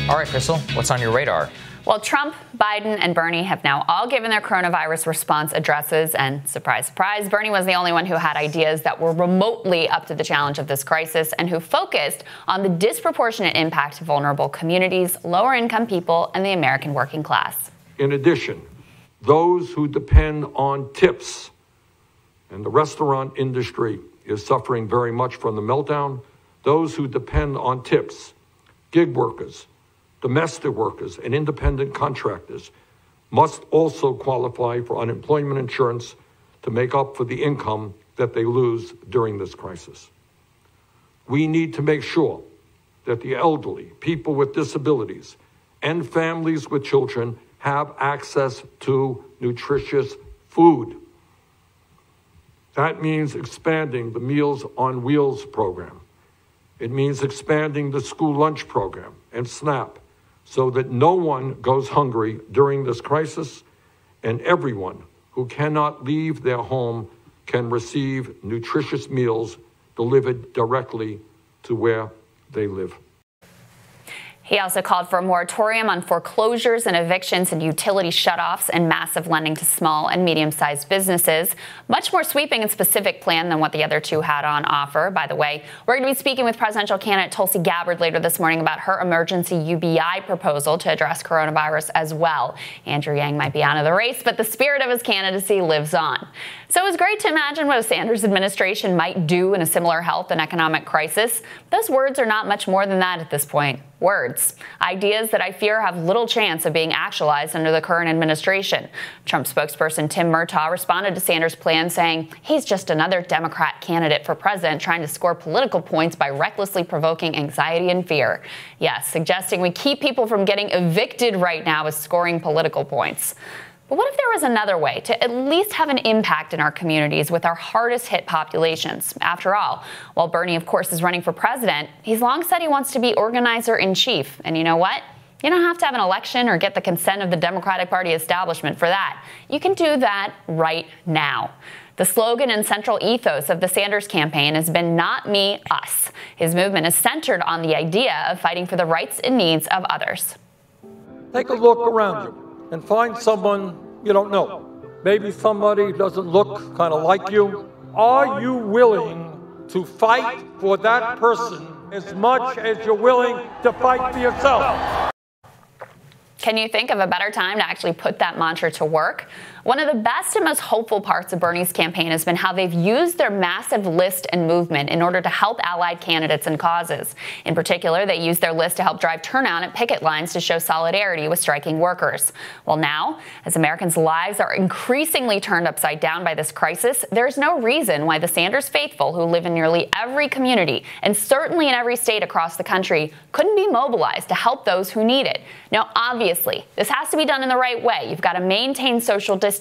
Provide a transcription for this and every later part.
All right, Krystal, what's on your radar? Well, Trump, Biden, and Bernie have now all given their coronavirus response addresses, and surprise, surprise, Bernie was the only one who had ideas that were remotely up to the challenge of this crisis and who focused on the disproportionate impact to vulnerable communities, lower-income people, and the American working class. In addition, those who depend on tips, and the restaurant industry is suffering very much from the meltdown, those who depend on tips, gig workers, domestic workers, and independent contractors must also qualify for unemployment insurance to make up for the income that they lose during this crisis. We need to make sure that the elderly, people with disabilities, and families with children have access to nutritious food. That means expanding the Meals on Wheels program. It means expanding the school lunch program and SNAP, so that no one goes hungry during this crisis, and everyone who cannot leave their home can receive nutritious meals delivered directly to where they live. He also called for a moratorium on foreclosures and evictions and utility shutoffs and massive lending to small and medium-sized businesses. Much more sweeping and specific plan than what the other two had on offer. By the way, we're going to be speaking with presidential candidate Tulsi Gabbard later this morning about her emergency UBI proposal to address coronavirus as well. Andrew Yang might be out of the race, but the spirit of his candidacy lives on. So it's great to imagine what a Sanders administration might do in a similar health and economic crisis. Those words are not much more than that at this point. Words. Ideas that I fear have little chance of being actualized under the current administration. Trump spokesperson Tim Murtaugh responded to Sanders' plan saying he's just another Democrat candidate for president trying to score political points by recklessly provoking anxiety and fear. Yes, suggesting we keep people from getting evicted right now is scoring political points. But what if there was another way to at least have an impact in our communities with our hardest hit populations? After all, while Bernie, of course, is running for president, he's long said he wants to be organizer-in-chief. And you know what? You don't have to have an election or get the consent of the Democratic Party establishment for that. You can do that right now. The slogan and central ethos of the Sanders campaign has been "Not me, us." His movement is centered on the idea of fighting for the rights and needs of others. Take a look around you and find someone you don't know. Maybe somebody doesn't look kind of like you. Are you willing to fight for that person as much as you're willing to fight for yourself? Can you think of a better time to actually put that mantra to work? One of the best and most hopeful parts of Bernie's campaign has been how they've used their massive list and movement in order to help allied candidates and causes. In particular, they used their list to help drive turnout at picket lines to show solidarity with striking workers. Well, now, as Americans' lives are increasingly turned upside down by this crisis, there's no reason why the Sanders faithful, who live in nearly every community and certainly in every state across the country, couldn't be mobilized to help those who need it. Now, obviously, this has to be done in the right way. You've got to maintain social distancing.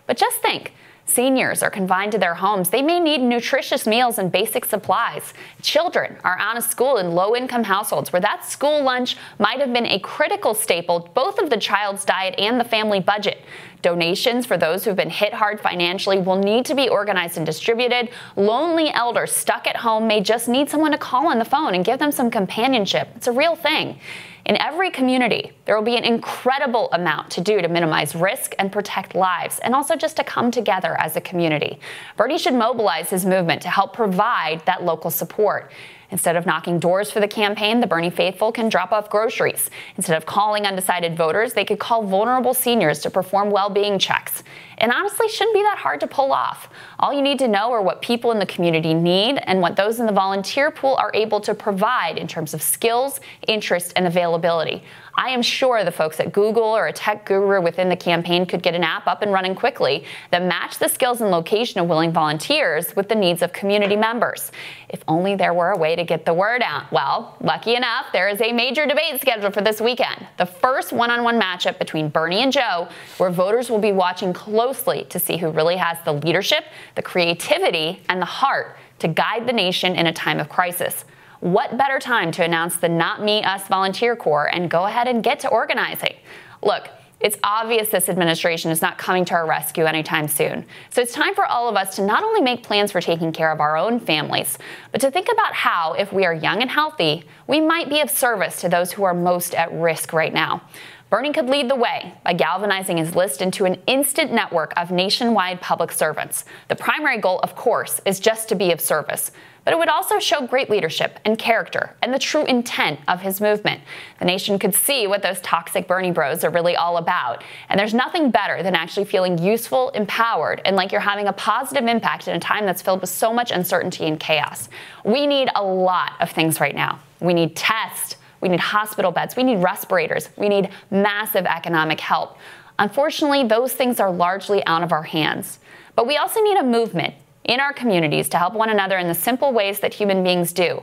But just think, seniors are confined to their homes. They may need nutritious meals and basic supplies. Children are out of school in low-income households where that school lunch might have been a critical staple, both of the child's diet and the family budget. Donations for those who've been hit hard financially will need to be organized and distributed. Lonely elders stuck at home may just need someone to call on the phone and give them some companionship. It's a real thing. In every community, there will be an incredible amount to do to minimize risk and protect lives, and also just to come together as a community. Bernie should mobilize his movement to help provide that local support. Instead of knocking doors for the campaign, the Bernie faithful can drop off groceries. Instead of calling undecided voters, they could call vulnerable seniors to perform well-being checks. And honestly, shouldn't be that hard to pull off. All you need to know are what people in the community need and what those in the volunteer pool are able to provide in terms of skills, interest, and availability. I am sure the folks at Google or a tech guru within the campaign could get an app up and running quickly that match the skills and location of willing volunteers with the needs of community members. If only there were a way to get the word out. Well, lucky enough, there is a major debate scheduled for this weekend. The first one-on-one matchup between Bernie and Joe, where voters will be watching closely to see who really has the leadership, the creativity, and the heart to guide the nation in a time of crisis. What better time to announce the Not Me, Us Volunteer Corps and go ahead and get to organizing? Look, It's obvious this administration is not coming to our rescue anytime soon. So it's time for all of us to not only make plans for taking care of our own families, but to think about how, if we are young and healthy, we might be of service to those who are most at risk right now. Bernie could lead the way by galvanizing his list into an instant network of nationwide public servants. The primary goal, of course, is just to be of service. But it would also show great leadership and character and the true intent of his movement. The nation could see what those toxic Bernie bros are really all about. And there's nothing better than actually feeling useful, empowered, and like you're having a positive impact in a time that's filled with so much uncertainty and chaos. We need a lot of things right now. We need tests. We need hospital beds. We need respirators. We need massive economic help. Unfortunately, those things are largely out of our hands. But we also need a movement in our communities to help one another in the simple ways that human beings do.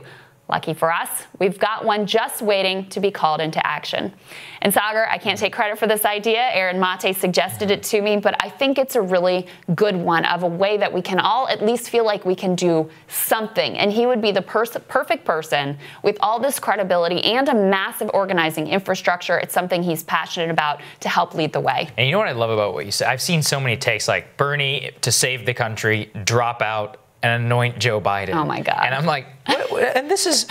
Lucky for us, we've got one just waiting to be called into action. And Sagar, I can't take credit for this idea. Aaron Mate suggested it to me, but I think it's a really good one of a way that we can all at least feel like we can do something. And he would be the perfect person with all this credibility and a massive organizing infrastructure. It's something he's passionate about to help lead the way. And you know what I love about what you said? I've seen so many takes like Bernie to save the country, drop out, and anoint Joe Biden. Oh my God. And I'm like, what? And this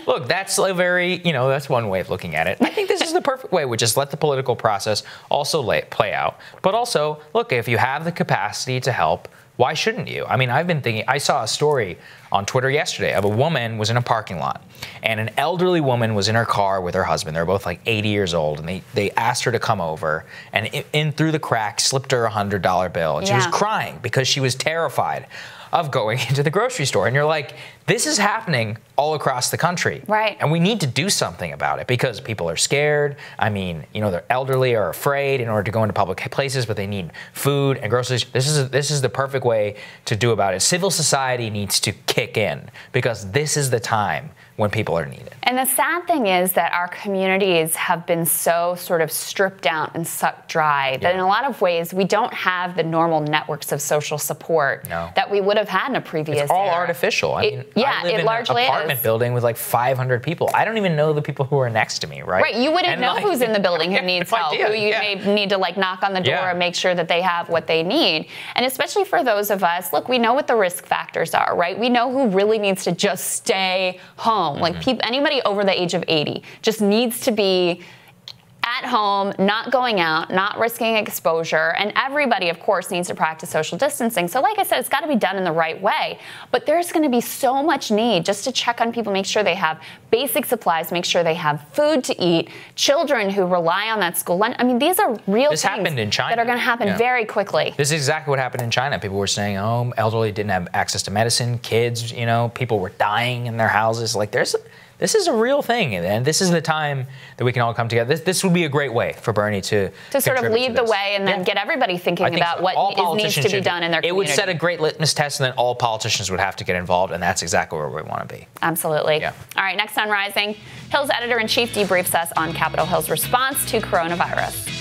look, that's a very, that's one way of looking at it. I think this is the perfect way. We just let the political process also play out. But also, look, if you have the capacity to help, why shouldn't you? I mean, I've been thinking, I saw a story on Twitter yesterday of a woman was in a parking lot and an elderly woman was in her car with her husband. They're both like 80 years old, and they asked her to come over, and in through the crack slipped her $100 bill, and she was crying because she was terrified of going into the grocery store. And you're like, this is happening all across the country. Right. And we need to do something about it because people are scared. I mean, they're elderly or afraid in order to go into public places, but they need food and groceries. This is the perfect way to do about it. Civil society needs to kick in because this is the time when people are needed. And the sad thing is that our communities have been so sort of stripped out and sucked dry that in a lot of ways we don't have the normal networks of social support that we would have had in a previous It's all era. artificial. I live in an apartment building with like 500 people. I don't even know the people who are next to me, right? Right, you wouldn't know who's in the building who needs help, who you may need to like knock on the door and make sure that they have what they need. And especially for those of us, look, we know what the risk factors are, right? We know who really needs to just stay home. Like anybody over the age of 80 just needs to be at home, not going out, not risking exposure. And everybody, of course, needs to practice social distancing. So like I said, it's got to be done in the right way. But there's going to be so much need just to check on people, make sure they have basic supplies, make sure they have food to eat, children who rely on that school lunch. I mean, these are real things happened in China. that are going to happen very quickly. This is exactly what happened in China. People were staying home, elderly didn't have access to medicine, kids, people were dying in their houses. Like this is a real thing, and this is the time that we can all come together. This would be a great way for Bernie to sort of lead the way and then get everybody thinking about what needs to be done in their community. It would set a great litmus test, and then all politicians would have to get involved, and that's exactly where we want to be. Absolutely. Yeah. All right, next on Rising, Hill's editor-in-chief debriefs us on Capitol Hill's response to coronavirus.